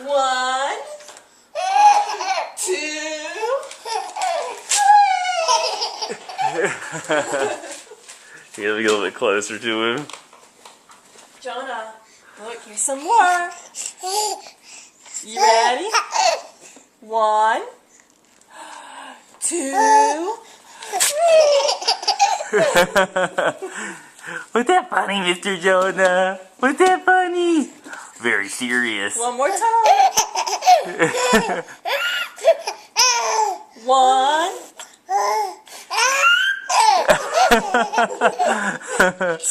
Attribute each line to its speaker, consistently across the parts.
Speaker 1: 1, 2, 3.
Speaker 2: Here, let me get a little bit closer to him.
Speaker 1: Jonah, look, here's some more. You ready? 1, 2, 3.
Speaker 2: Was that funny, Mr. Jonah? Was that funny? Very serious.
Speaker 1: One more time. 1, 2, 3.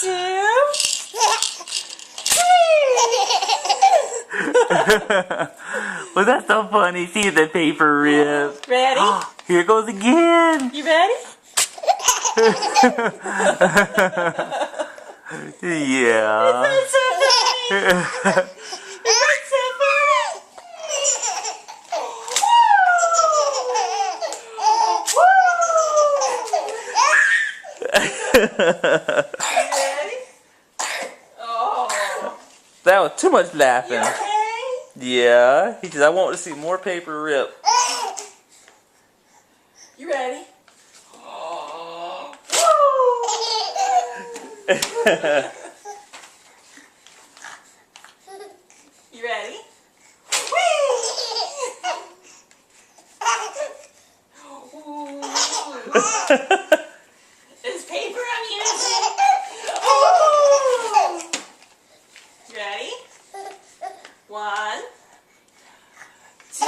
Speaker 2: Was that so funny? See the paper rip.
Speaker 1: Ready?
Speaker 2: Here it goes again.
Speaker 1: You ready?
Speaker 2: Yeah.
Speaker 1: It's so funny. It's so funny. You ready? Oh.
Speaker 2: That was too much laughing.
Speaker 1: You okay?
Speaker 2: Yeah. He says, I want to see more paper rip.
Speaker 1: You ready? You ready? It's paper I'm using. You ready? 1, 2.